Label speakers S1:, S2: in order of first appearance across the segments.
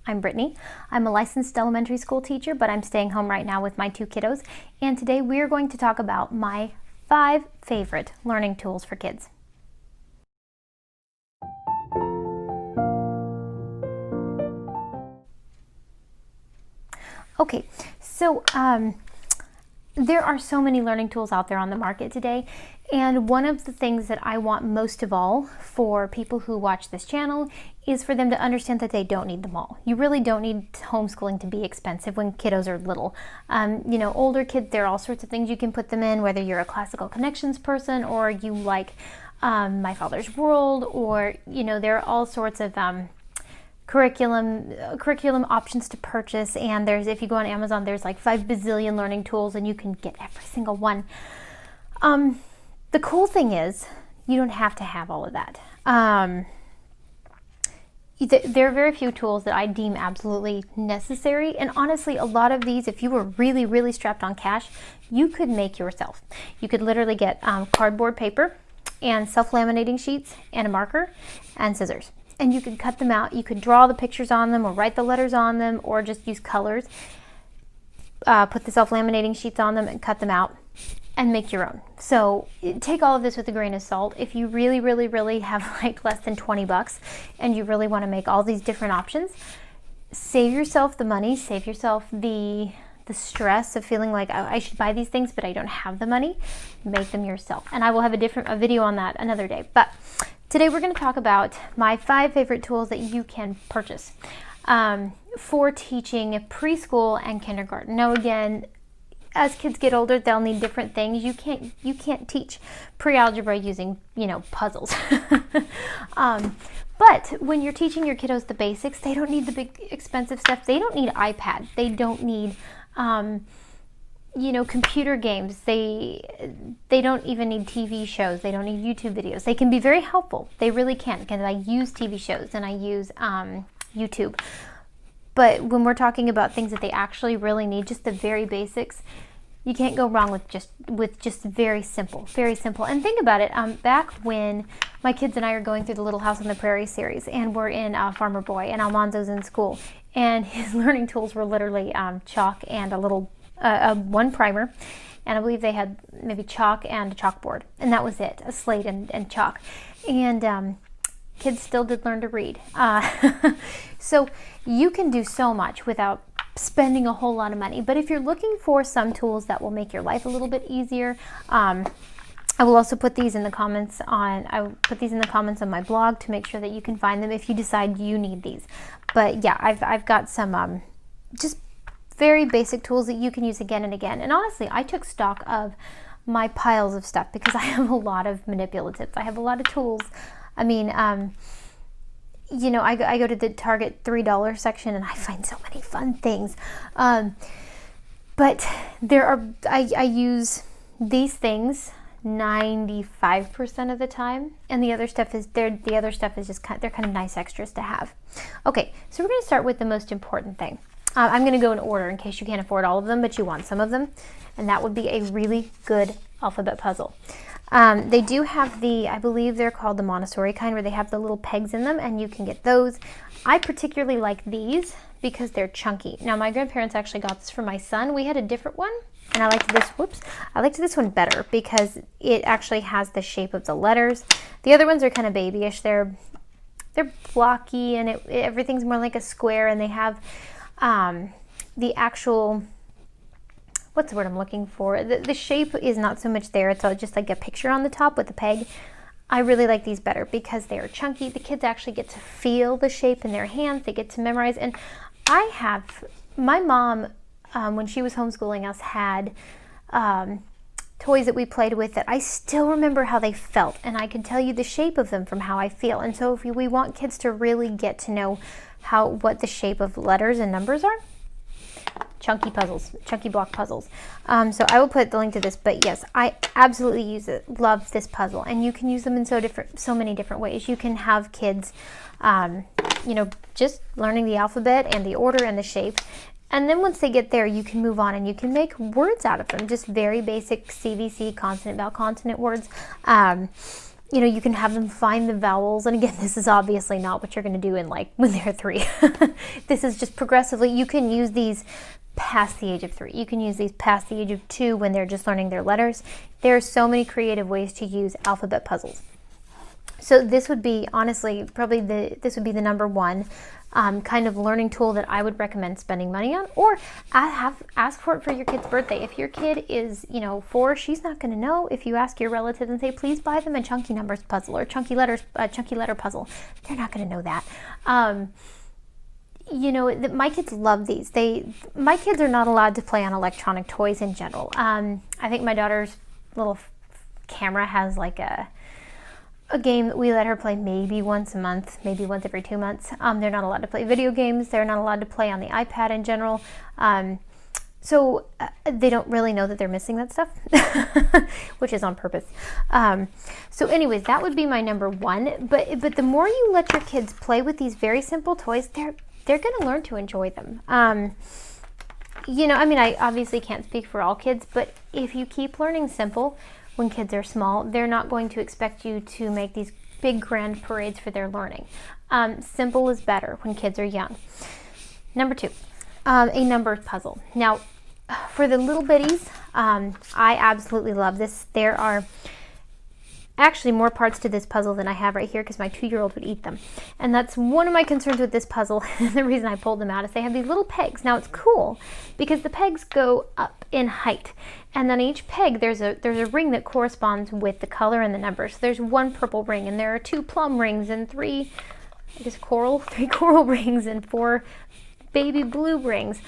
S1: I'm Brittany. I'm a licensed elementary school teacher, but I'm staying home right now with my 2 kiddos. And today we're going to talk about my 5 favorite learning tools for kids. Okay, so there are so many learning tools out there on the market today, and one of the things that I want most of all for people who watch this channel is for them to understand that they don't need them all. You really don't need homeschooling to be expensive when kiddos are little. Older kids, there are all sorts of things you can put them in, whether you're a classical connections person or you like My Father's World, or there are all sorts of curriculum options to purchase, and if you go on Amazon, there's like 5 bazillion learning tools and you can get every single one. The cool thing is you don't have to have all of that. There are very few tools that I deem absolutely necessary, and honestly, a lot of these, if you were really strapped on cash, you could make yourself. You could literally get cardboard paper and self-laminating sheets and a marker and scissors, and you could cut them out. You could draw the pictures on them or write the letters on them or just use colors. Put the self-laminating sheets on them and cut them out and make your own. So take all of this with a grain of salt. If you really have like less than 20 bucks and you really want to make all these different options, save yourself the money, save yourself the stress of feeling like, oh, I should buy these things but I don't have the money. Make them yourself. And I will have a video on that another day. But today we're going to talk about my 5 favorite tools that you can purchase for teaching preschool and kindergarten. Now again, as kids get older, they'll need different things. You can't teach pre-algebra using, puzzles. But when you're teaching your kiddos the basics, they don't need the big expensive stuff. They don't need iPad. They don't need computer games. They don't even need TV shows. They don't need YouTube videos. They can be very helpful. They really can, because I use TV shows and I use YouTube. But when we're talking about things that they actually really need, just the very basics, you can't go wrong with just very simple. And think about it. Back when my kids and I are going through the Little House on the Prairie series, and we're in Farmer Boy, and Almanzo's in school, and his learning tools were literally chalk and a little one primer, and I believe they had maybe chalk and a chalkboard, and that was it, a slate and chalk. And kids still did learn to read. So you can do so much without spending a whole lot of money. But if you're looking for some tools that will make your life a little bit easier, I will also put these in the comments on my blog to make sure that you can find them if you decide you need these. But yeah, I've got some just very basic tools that you can use again and again. And honestly, I took stock of my piles of stuff because I have a lot of manipulatives. I have a lot of tools. I mean, I go to the Target $3 section and I find so many fun things. But I use these things 95% of the time, and the other stuff is just they're kind of nice extras to have. Okay, so we're going to start with the most important thing. I'm going to go in order in case you can't afford all of them, but you want some of them, and that would be a really good alphabet puzzle. They do have I believe they're called the Montessori kind, where they have the little pegs in them, and you can get those. I particularly like these because they're chunky. Now, my grandparents actually got this for my son. We had a different one, and I liked this one better because it actually has the shape of the letters. The other ones are kind of babyish. They're blocky, and everything's more like a square, and they have the actual, what's the word I'm looking for? The shape is not so much there. It's all just like a picture on the top with a peg. I really like these better because they are chunky. The kids actually get to feel the shape in their hands. They get to memorize. And my mom, when she was homeschooling us, had toys that we played with that I still remember how they felt. And I can tell you the shape of them from how I feel. And so if we want kids to really get to know what the shape of letters and numbers are, chunky block puzzles. So I will put the link to this, but yes, I absolutely love this puzzle, and you can use them in so many different ways. You can have kids, just learning the alphabet and the order and the shape, and then once they get there, you can move on and you can make words out of them, just very basic CVC, consonant, vowel, consonant words. You know, you can have them find the vowels. And again, this is obviously not what you're going to do in like when they're 3. This is just progressively. You can use these past the age of 3. You can use these past the age of 2 when they're just learning their letters. There are so many creative ways to use alphabet puzzles. So this would be, honestly, probably this would be the number one kind of learning tool that I would recommend spending money on, or ask for it for your kid's birthday. If your kid is, you know, 4, she's not going to know. If you ask your relatives and say, please buy them a chunky numbers puzzle or chunky letter puzzle, they're not going to know that. You know, my kids love these. My kids are not allowed to play on electronic toys in general. I think my daughter's little camera has like a game that we let her play maybe once a month, maybe once every 2 months. They're not allowed to play video games. They're not allowed to play on the iPad in general. So they don't really know that they're missing that stuff, which is on purpose. So anyways, that would be my number one. But the more you let your kids play with these very simple toys, they're going to learn to enjoy them. You know, I mean, I obviously can't speak for all kids, but if you keep learning simple when kids are small, they're not going to expect you to make these big grand parades for their learning. Simple is better when kids are young. Number 2, a numbers puzzle. Now, for the little bitties, I absolutely love this. There are actually more parts to this puzzle than I have right here because my 2-year-old would eat them. And that's one of my concerns with this puzzle. The reason I pulled them out is they have these little pegs. Now it's cool because the pegs go up in height. And then each peg, there's a ring that corresponds with the color and the numbers. So there's 1 purple ring, and there are 2 plum rings, and 3 coral rings, and 4 baby blue rings.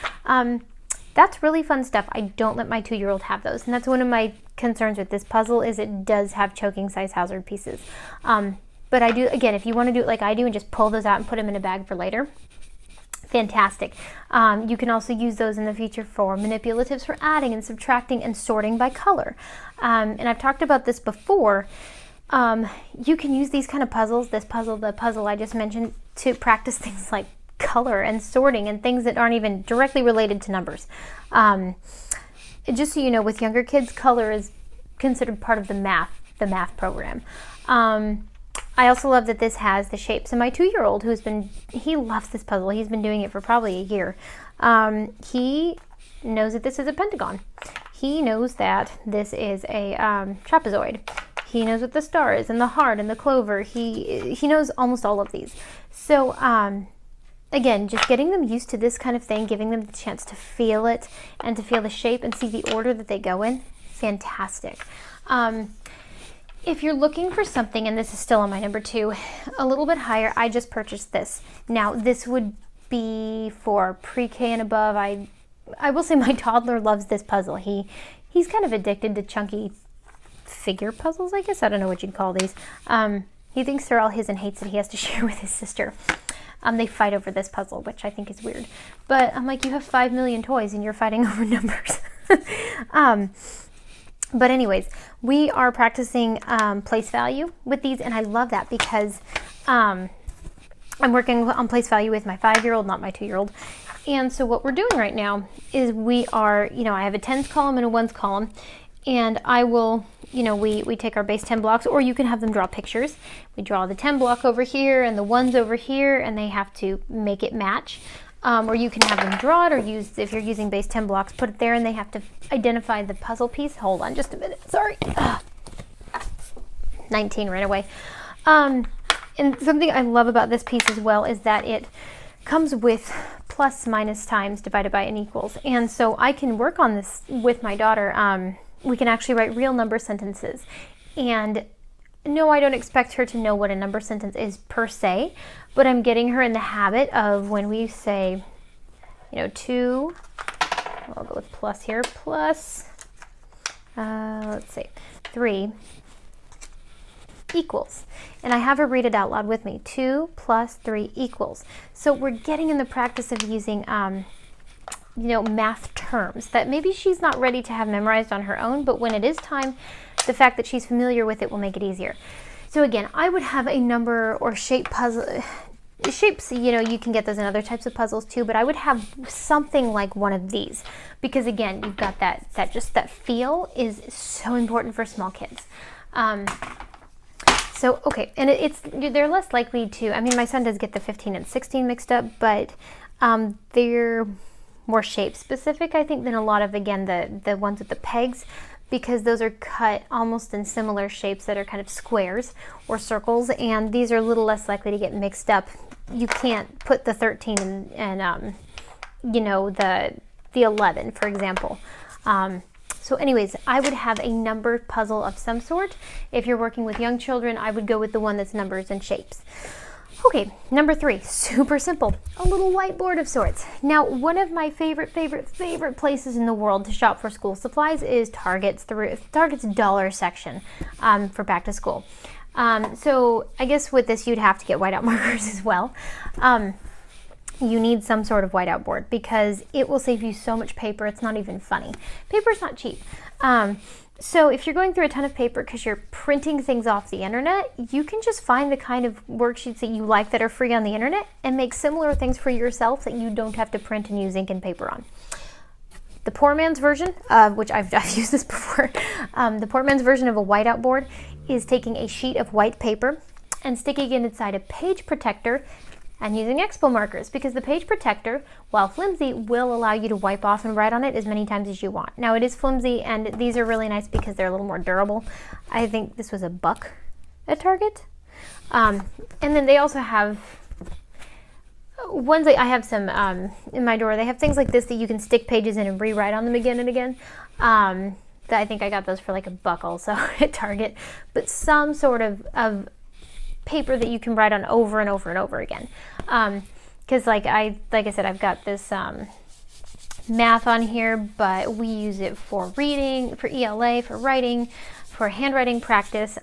S1: That's really fun stuff. I don't let my 2-year-old have those. And that's one of my concerns with this puzzle is it does have choking size hazard pieces. But I do, again, if you want to do it like I do and just pull those out and put them in a bag for later, fantastic. You can also use those in the future for manipulatives for adding and subtracting and sorting by color. And I've talked about this before. You can use these kind of puzzles, the puzzle I just mentioned, to practice things like color and sorting and things that aren't even directly related to numbers. Just so you know, with younger kids, color is considered part of the math program. I also love that this has the shapes. And my 2-year-old, he loves this puzzle. He's been doing it for probably a year. He knows that this is a pentagon. He knows that this is a trapezoid. He knows what the star is and the heart and the clover. He knows almost all of these. So, again, just getting them used to this kind of thing, giving them the chance to feel it and to feel the shape and see the order that they go in, fantastic. If you're looking for something, and this is still on my number 2, a little bit higher, I just purchased this. Now, this would be for pre-K and above. I will say my toddler loves this puzzle. He's kind of addicted to chunky figure puzzles, I guess. I don't know what you'd call these. He thinks they're all his and hates that he has to share with his sister. They fight over this puzzle, which I think is weird. But I'm like, you have 5 million toys and you're fighting over numbers. But anyways, we are practicing place value with these, and I love that because I'm working on place value with my 5-year-old, not my 2-year-old. And so what we're doing right now is we are, I have a tens column and a ones column, and I will, we take our base 10 blocks, or you can have them draw pictures. We draw the 10 block over here and the ones over here, and they have to make it match. Or you can have them draw it, or if you're using base 10 blocks, put it there, and they have to identify the puzzle piece. Hold on just a minute, sorry. 19 right away. And something I love about this piece as well is that it comes with plus, minus, times, divided by, and equals. And so I can work on this with my daughter. We can actually write real number sentences. And no, I don't expect her to know what a number sentence is per se, but I'm getting her in the habit of when we say, 2, I'll go with plus here, plus, let's see, 3 equals. And I have her read it out loud with me. 2 plus 3 equals. So we're getting in the practice of using, math terms that maybe she's not ready to have memorized on her own, but when it is time, the fact that she's familiar with it will make it easier. So again, I would have a number or shape puzzle. Shapes, you can get those in other types of puzzles too, but I would have something like one of these because again, you've got that feel is so important for small kids. So, okay, and they're less likely to, I mean, my son does get the 15 and 16 mixed up, but they're more shape specific, I think, than a lot of, again, the ones with the pegs, because those are cut almost in similar shapes that are kind of squares or circles, and these are a little less likely to get mixed up. You can't put the 13 and you know, the 11, for example. So anyways, I would have a numbered puzzle of some sort. If you're working with young children, I would go with the one that's numbers and shapes. Okay, number 3, super simple, a little whiteboard of sorts. Now, one of my favorite places in the world to shop for school supplies is Target's dollar section for back to school. So I guess with this, you'd have to get whiteout markers as well. You need some sort of whiteout board because it will save you so much paper. It's not even funny. Paper's not cheap. So if you're going through a ton of paper because you're printing things off the internet, you can just find the kind of worksheets that you like that are free on the internet and make similar things for yourself that you don't have to print and use ink and paper on. The poor man's version, which I've used this before, the poor man's version of a whiteout board is taking a sheet of white paper and sticking it inside a page protector and using expo markers, because the page protector, while flimsy, will allow you to wipe off and write on it as many times as you want. Now it is flimsy, and these are really nice because they're a little more durable. I think this was $1 at Target. And then they also have ones that I have some in my drawer. They have things like this that you can stick pages in and rewrite on them again and again. I think I got those for like $1 also at Target. But some sort of paper that you can write on over and over and over again, because like I said, I've got this math on here, but we use it for reading, for ELA, for writing, for handwriting practice,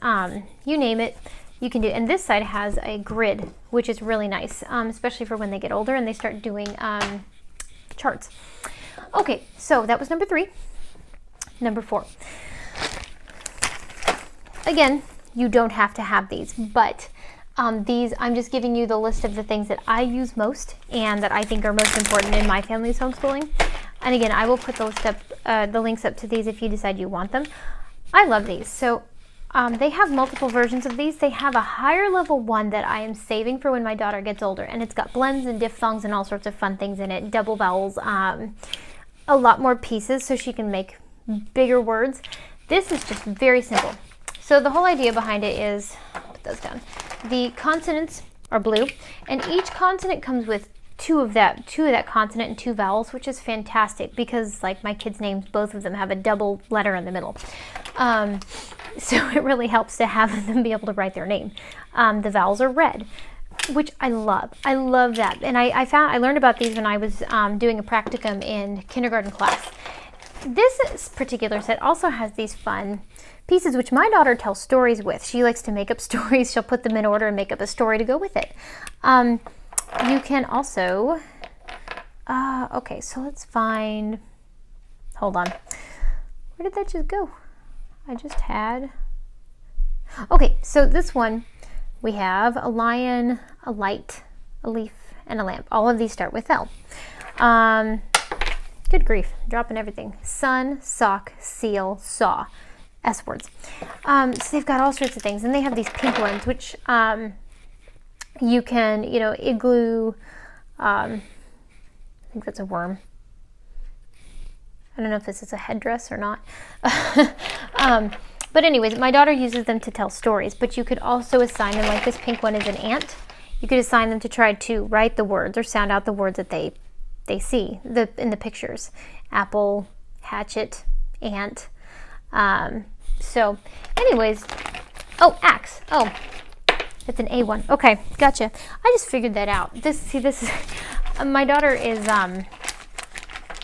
S1: you name it, you can do it. And this side has a grid, which is really nice, especially for when they get older and they start doing charts. Okay, so that was number 3. Number 4, again, you don't have to have these, but these, I'm just giving you the list of the things that I use most and that I think are most important in my family's homeschooling. And again, I will put the links up to these if you decide you want them. I love these. So they have multiple versions of these. They have a higher level one that I am saving for when my daughter gets older, and it's got blends and diphthongs and all sorts of fun things in it, double vowels, a lot more pieces so she can make bigger words. This is just very simple. So the whole idea behind it is, put those down, the consonants are blue, and each consonant comes with two of that consonant and 2 vowels, which is fantastic because, like, my kids' names, both of them have a double letter in the middle. So it really helps to have them be able to write their name. The vowels are red, which I love. I love that. And I learned about these when I was doing a practicum in kindergarten class. This particular set also has these fun pieces, which my daughter tells stories with. She likes to make up stories. She'll put them in order and make up a story to go with it. You can also, okay, so let's find, hold on. Where did that just go? I just had, okay, so this one, we have a lion, a light, a leaf, and a lamp. All of these start with L. Good grief, dropping everything. Sun, sock, seal, saw. S words. So they've got all sorts of things, and they have these pink ones, which you can, you know, igloo. I think that's a worm. I don't know if this is a headdress or not. But anyways, my daughter uses them to tell stories, but you could also assign them, like this pink one is an ant. You could assign them to try to write the words or sound out the words that they see in the pictures. Apple, hatchet, ant. So anyways, oh, axe. Oh, it's an A1. Okay, gotcha. I just figured that out. This is, my daughter is,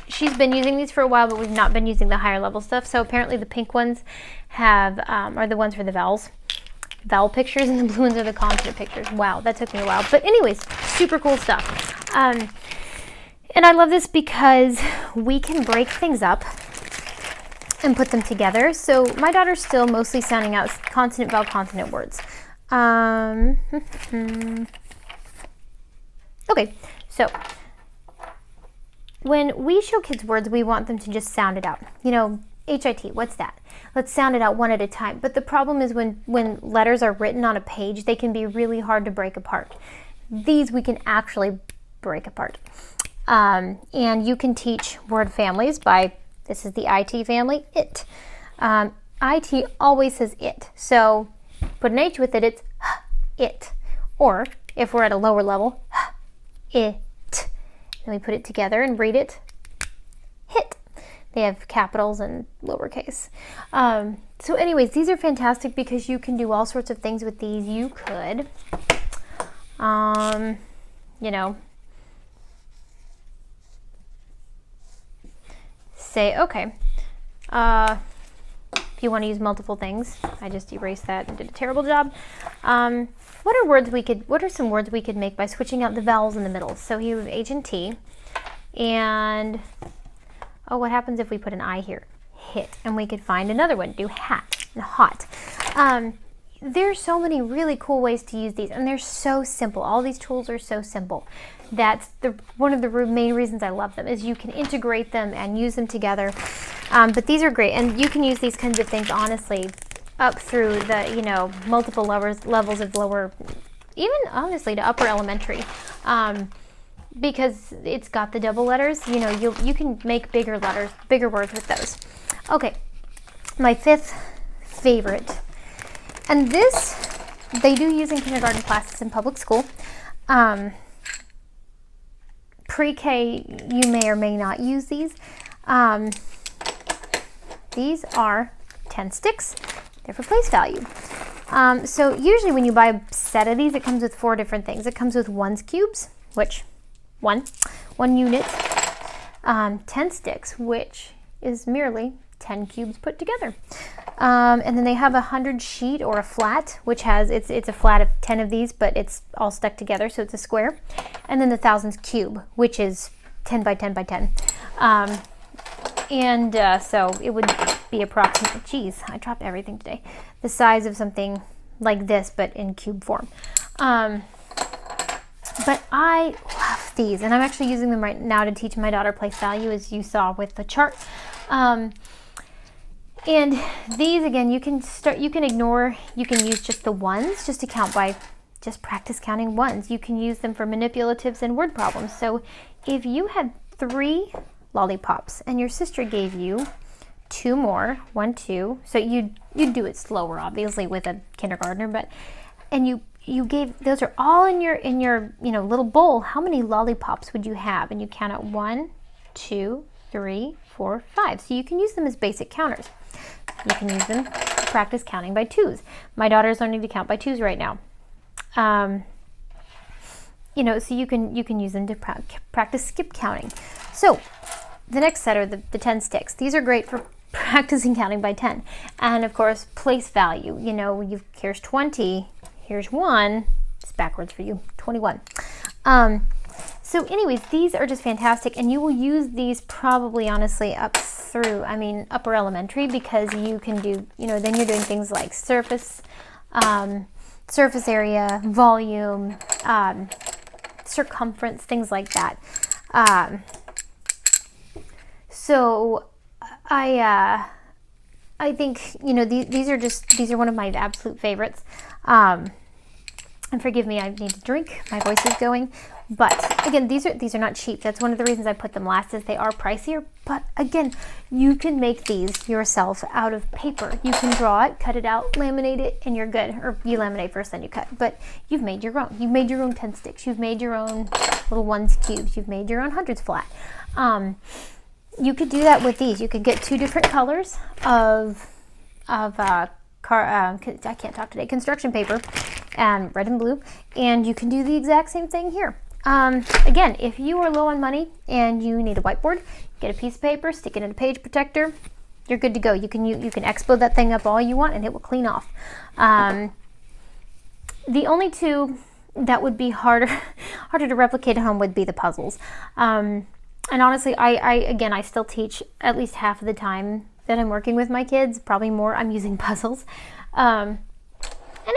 S1: she's been using these for a while, but we've not been using the higher level stuff. So apparently the pink ones have, are the ones for the vowel pictures, and the blue ones are the consonant pictures. Wow, that took me a while. But anyways, super cool stuff. And I love this because we can break things up and put them together. So my daughter's still mostly sounding out consonant, vowel, consonant words. Okay, so when we show kids words, we want them to just sound it out. You know, HIT, what's that? Let's sound it out one at a time. But the problem is when letters are written on a page, they can be really hard to break apart. These we can actually break apart. And you can teach word families by, this is the IT family, it. IT always says it. So put an H with it, it's it. Or if we're at a lower level, it. Then we put it together and read it, hit. They have capitals and lowercase. So anyways, these are fantastic because you can do all sorts of things with these. You could, you know, say, okay, if you want to use multiple things, I just erased that and did a terrible job. What are some words we could make by switching out the vowels in the middle? So you have H and T, and oh, what happens if we put an I here? Hit, and we could find another one, do hat and hot. There's so many really cool ways to use these, and they're so simple. All these tools are so simple. That's one of the main reasons I love them, is you can integrate them and use them together. But these are great, and you can use these kinds of things, honestly, up through the, you know, multiple levels of lower, even honestly to upper elementary. Because it's got the double letters, you know, you can make bigger words with those. Okay, my fifth favorite, and this they do use in kindergarten classes in public school. Pre-K, you may or may not use these. These are 10 sticks. They're for place value. So usually when you buy a set of these, it comes with 4 different things. It comes with ones cubes, which one unit, 10 sticks, which is merely 10 cubes put together. And then they have a 100 sheet or a flat, which has, it's a flat of 10 of these, but it's all stuck together, so it's a square. And then the thousands cube, which is 10 by 10 by 10. So it would be approximately, geez, I dropped everything today, the size of something like this, but in cube form. But I love these, and I'm actually using them right now to teach my daughter place value, as you saw with the chart. And these, again, you can use just the ones, just to count by, just practice counting ones. You can use them for manipulatives and word problems. So if you had 3 lollipops and your sister gave you 2 more, 1, 2, so you'd do it slower, obviously, with a kindergartner, but, and you gave, those are all in your you know, little bowl. How many lollipops would you have? And you count out 1, 2, 3, 4, 5. So you can use them as basic counters. You can use them to practice counting by 2s. My daughter's learning to count by 2s right now. You know, so you can use them to practice skip counting. So the next set are the 10 sticks. These are great for practicing counting by 10. And of course, place value. You know, here's 20. Here's 1, it's backwards for you, 21. So anyways, these are just fantastic, and you will use these probably, honestly, up through, upper elementary, because you can do, you know, then you're doing things like surface area, volume, circumference, things like that. So I think, you know, these are one of my absolute favorites. And forgive me, I need a drink. My voice is going. But again, these are not cheap. That's one of the reasons I put them last, is they are pricier. But again, you can make these yourself out of paper. You can draw it, cut it out, laminate it, and you're good. Or you laminate first, then you cut. But you've made your own. You've made your own 10 sticks. You've made your own little ones cubes. You've made your own hundreds flat. You could do that with these. You could get 2 different colors of I can't talk today, construction paper, and red and blue, and you can do the exact same thing here. Again, if you are low on money and you need a whiteboard, get a piece of paper, stick it in a page protector, you're good to go. You can expo that thing up all you want and it will clean off. The only 2 that would be harder to replicate at home would be the puzzles. And honestly, I still teach at least half of the time that I'm working with my kids, probably more, I'm using puzzles. And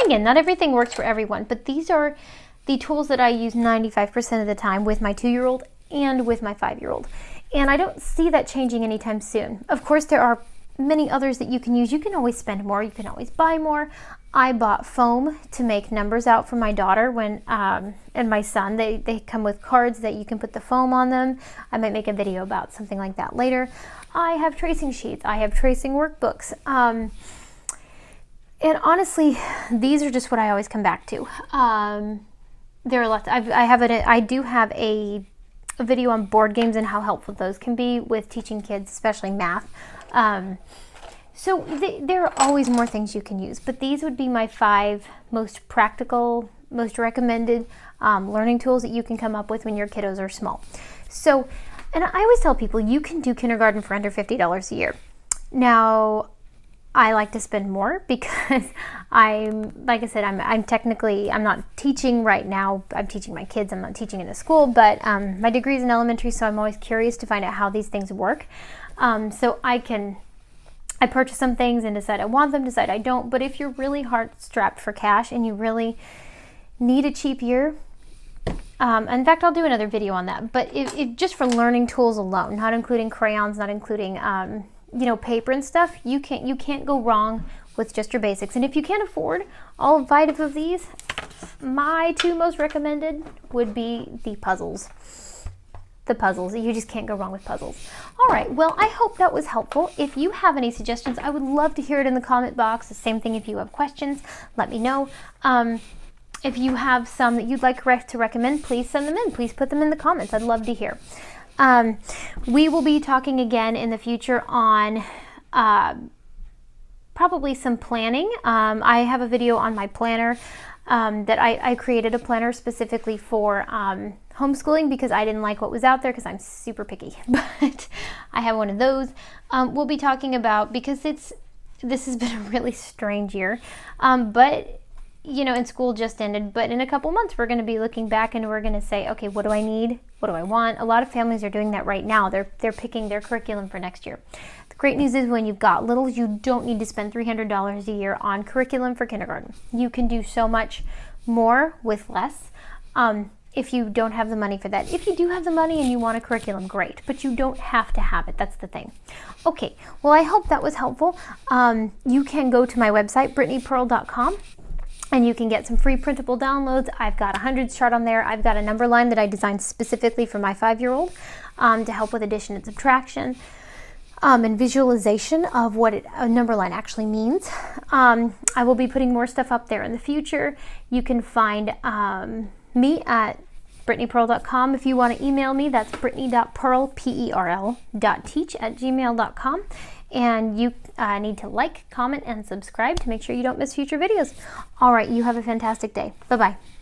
S1: again, not everything works for everyone, but these are the tools that I use 95% of the time with my 2-year-old and with my 5-year-old. And I don't see that changing anytime soon. Of course, there are many others that you can use. You can always spend more. You can always buy more. I bought foam to make numbers out for my daughter and my son. They come with cards that you can put the foam on them. I might make a video about something like that later. I have tracing sheets. I have tracing workbooks. And honestly, these are just what I always come back to. There are lots. I do have a video on board games and how helpful those can be with teaching kids, especially math. So there are always more things you can use, but these would be my 5 most practical, most recommended learning tools that you can come up with when your kiddos are small. So, and I always tell people you can do kindergarten for under $50 a year. Now, I like to spend more because like I said, I'm not teaching right now. I'm teaching my kids. I'm not teaching in a school, but my degree is in elementary, so I'm always curious to find out how these things work. So I purchase some things and decide I want them, decide I don't. But if you're really hard-strapped for cash and you really need a cheap year, in fact, I'll do another video on that. But if just for learning tools alone, not including crayons, not including paper and stuff, you can't go wrong with just your basics. And if you can't afford all 5 of these, my 2 most recommended would be the puzzles. The puzzles. You just can't go wrong with puzzles. All right, well, I hope that was helpful. If you have any suggestions, I would love to hear it in the comment box. The same thing if you have questions, let me know. If you have some that you'd like to recommend, please send them in. Please put them in the comments. I'd love to hear. We will be talking again in the future on probably some planning. I have a video on my planner that I created a planner specifically for homeschooling because I didn't like what was out there because I'm super picky. But I have one of those. We'll be talking about, because this has been a really strange year, but and school just ended, but in a couple months we're going to be looking back and we're going to say, okay, what do I need? What do I want? A lot of families are doing that right now. They're picking their curriculum for next year. The great news is when you've got little, you don't need to spend $300 a year on curriculum for kindergarten. You can do so much more with less if you don't have the money for that. If you do have the money and you want a curriculum, great, but you don't have to have it. That's the thing. Okay, well, I hope that was helpful. You can go to my website, brittanypearl.com. And you can get some free printable downloads. I've got a 100s chart on there. I've got a number line that I designed specifically for my 5-year-old to help with addition and subtraction and visualization of what a number line actually means. I will be putting more stuff up there in the future. You can find me at brittanypearl.com. If you want to email me, that's brittany.pearl, perl.teach@gmail.com. And you need to like, comment, and subscribe to make sure you don't miss future videos. All right, you have a fantastic day. Bye-bye.